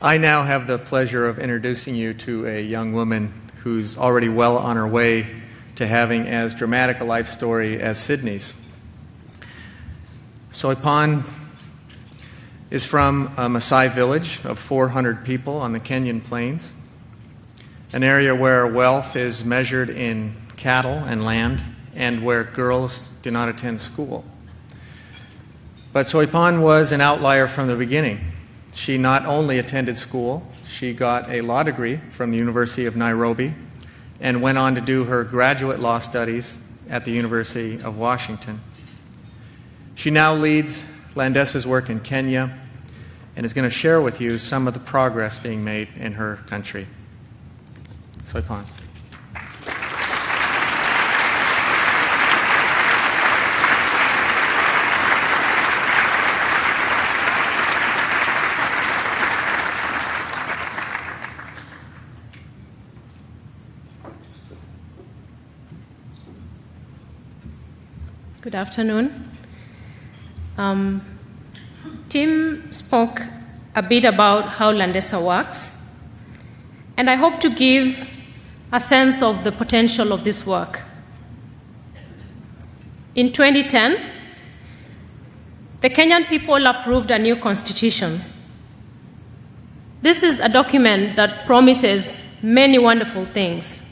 I now have the pleasure of introducing you to a young woman who's already well on her way to having as dramatic a life story as Sydney's. Soi Pon is from a Maasai village of 400 people on the Kenyan plains, an area where wealth is measured in cattle and land, and where girls do not attend school. But Soi Pon was an outlier from the beginning. She not only attended school, she got a law degree from the University of Nairobi and went on to do her graduate law studies at the University of Washington. She now leads Landesa's work in Kenya and is going to share with you some of the progress being made in her country. Soi Pon. Good afternoon. Tim spoke a bit about how Landesa works, and I hope to give a sense of the potential of this work. In 2010, the Kenyan people approved a new constitution. This is a document that promises many wonderful things,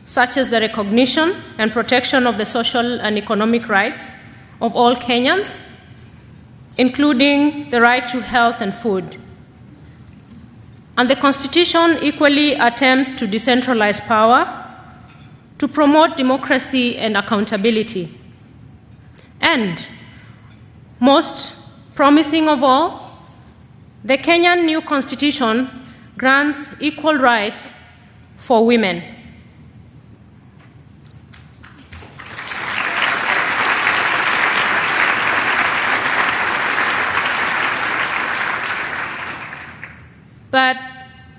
such as the recognition and protection of the social and economic rights of all Kenyans, including the right to health and food. And the Constitution equally attempts to decentralize power, to promote democracy and accountability. And, most promising of all, the Kenyan new Constitution grants equal rights for women. But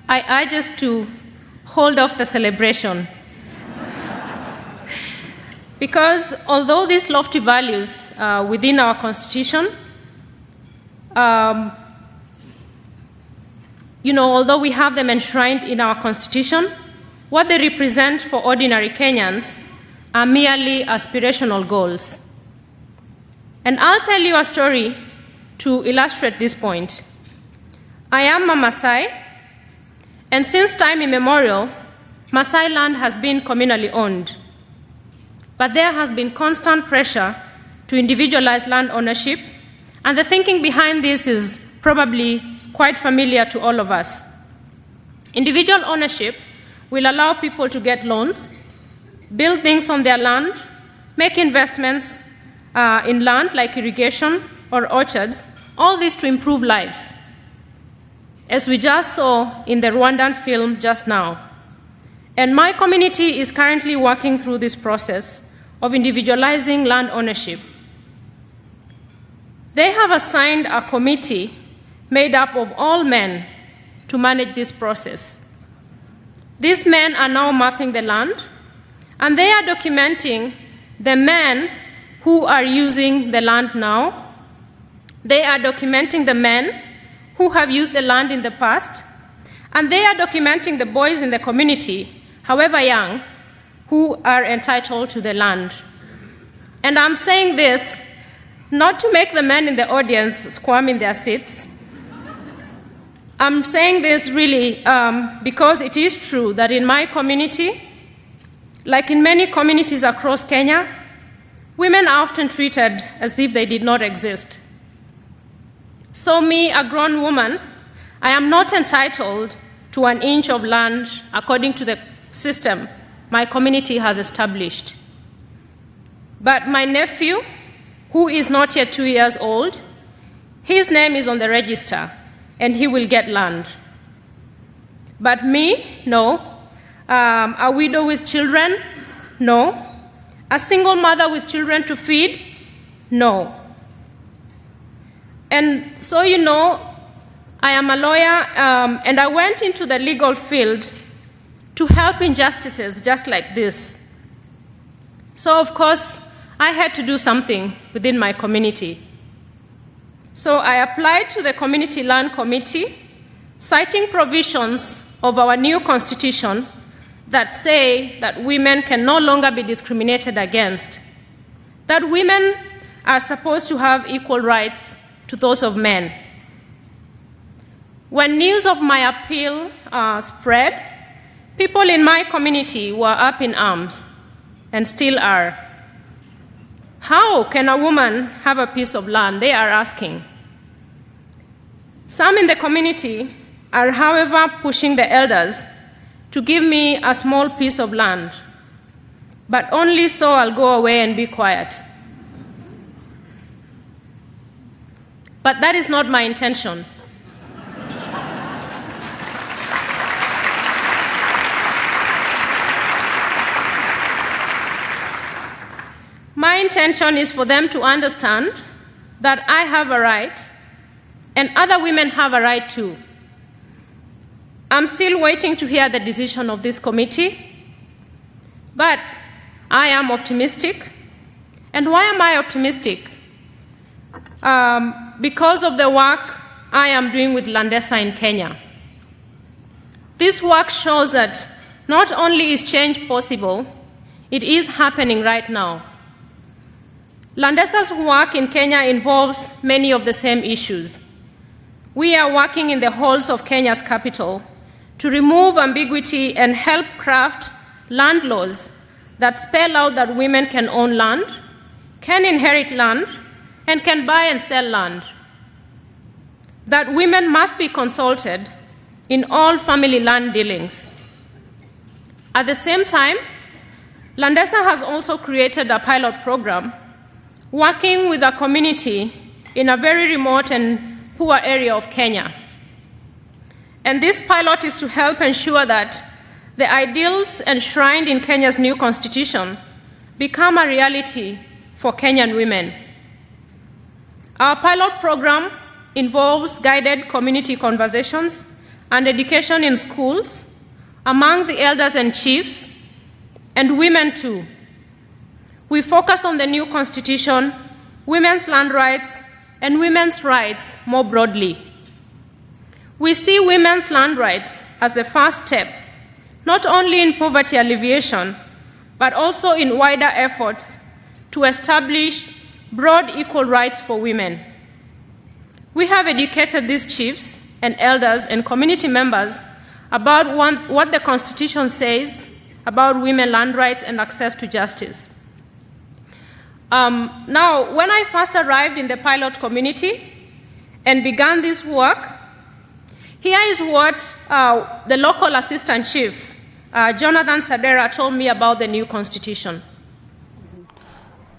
I urge us to hold off the celebration. Because although these lofty values within our Constitution, although we have them enshrined in our Constitution, what they represent for ordinary Kenyans are merely aspirational goals. And I'll tell you a story to illustrate this point. I am a Maasai, and since time immemorial, Maasai land has been communally owned. But there has been constant pressure to individualize land ownership, and the thinking behind this is probably quite familiar to all of us. Individual ownership will allow people to get loans, build things on their land, make investments in land like irrigation or orchards, all this to improve lives, as we just saw in the Rwandan film just now. And my community is currently working through this process of individualizing land ownership. They have assigned a committee made up of all men to manage this process. These men are now mapping the land, and they are documenting the men who are using the land now. They are documenting the men who have used the land in the past, and they are documenting the boys in the community, however young, who are entitled to the land. And I'm saying this not to make the men in the audience squirm in their seats. I'm saying this really because it is true that in my community, like in many communities across Kenya, women are often treated as if they did not exist. So me, a grown woman, I am not entitled to an inch of land according to the system my community has established. But my nephew, who is not yet 2 years old, his name is on the register, and he will get land. But me, no. A widow with children, no. A single mother with children to feed, no. And so, I am a lawyer, and I went into the legal field to help injustices just like this. So, of course, I had to do something within my community. So I applied to the Community Land Committee citing provisions of our new constitution that say that women can no longer be discriminated against, that women are supposed to have equal rights to those of men. When news of my appeal spread, people in my community were up in arms and still are. How can a woman have a piece of land? They are asking. Some in the community are, however, pushing the elders to give me a small piece of land, but only so I'll go away and be quiet. But that is not my intention. My intention is for them to understand that I have a right and other women have a right too. I'm still waiting to hear the decision of this committee, but I am optimistic. And why am I optimistic? Because of the work I am doing with Landesa in Kenya. This work shows that not only is change possible, it is happening right now. Landesa's work in Kenya involves many of the same issues. We are working in the halls of Kenya's capital to remove ambiguity and help craft land laws that spell out that women can own land, can inherit land, and can buy and sell land. That women must be consulted in all family land dealings. At the same time, Landesa has also created a pilot program working with a community in a very remote and poor area of Kenya. And this pilot is to help ensure that the ideals enshrined in Kenya's new constitution become a reality for Kenyan women. Our pilot program involves guided community conversations and education in schools among the elders and chiefs, and women too. We focus on the new constitution, women's land rights, and women's rights more broadly. We see women's land rights as the first step, not only in poverty alleviation, but also in wider efforts to establish broad equal rights for women. We have educated these chiefs and elders and community members about what the Constitution says about women land rights and access to justice. Now, when I first arrived in the pilot community and began this work, here is what the local assistant chief, Jonathan Sadera, told me about the new constitution.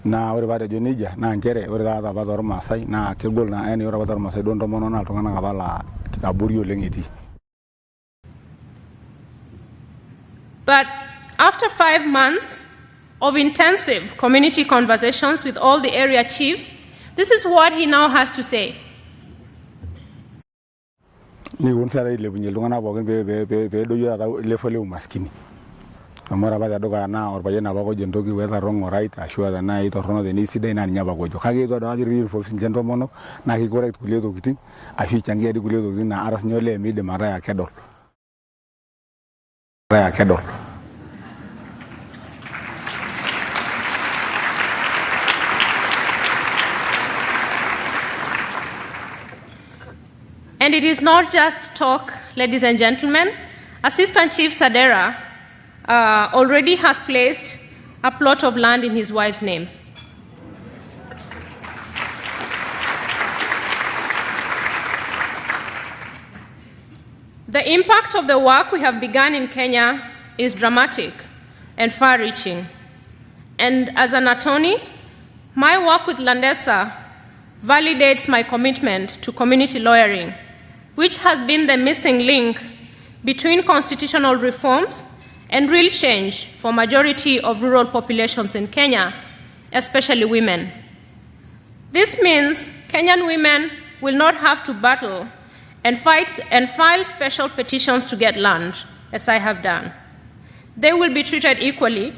Na ore bade jonija na njere ore da ba dor masai na kegol na eni ore ba dor masai don tomono na to ngana bala aburi olengeti. But after 5 months of intensive community conversations with all the area chiefs, this is what he now has to say. Ni untare le bunyel ngana bogen be do yada le fole umaskini. Amara ba doga na or ba yena ba ko jento ki weta wrong right ashua na ito rono de ni side na nya ba ko jo kage do da ri fo sin jento mono na ki correct kule do kiti ashi changi di kule do na aras nyole mi de mara ya kedor. Ra ya kedor. And it is not just talk, ladies and gentlemen. Assistant Chief Sadera already has placed a plot of land in his wife's name. The impact of the work we have begun in Kenya is dramatic and far-reaching. And as an attorney, my work with Landesa validates my commitment to community lawyering, which has been the missing link between constitutional reforms and real change for majority of rural populations in Kenya, especially women. This means Kenyan women will not have to battle and fight and file special petitions to get land, as I have done. They will be treated equally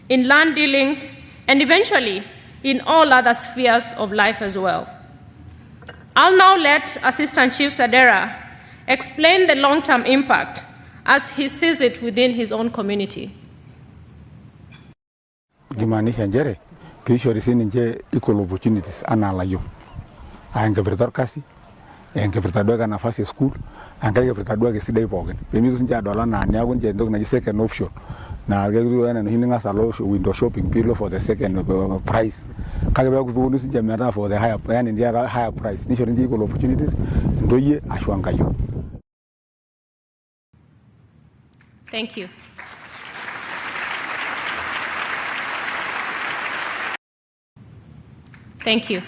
in land dealings and eventually in all other spheres of life as well. I'll now let Assistant Chief Sadera explain the long-term impact as he sees it within his own community. Kimaanisha njere piishori sininche equal opportunities anaa layiok enkipirta orkasi, enkipirta duo ake nafasi e school, enkae kipirta duo ake sidai pookin peemitoki sinche adol anaa neeku ninche entoki naji second option naa ketiu enaa enoshi ning'as alo window shopping piilo for the second price kake peeku kiponu sinche metaa for the higher price nishori ninche equal opportunities intoyie ashu enkayiok. Thank you. Thank you.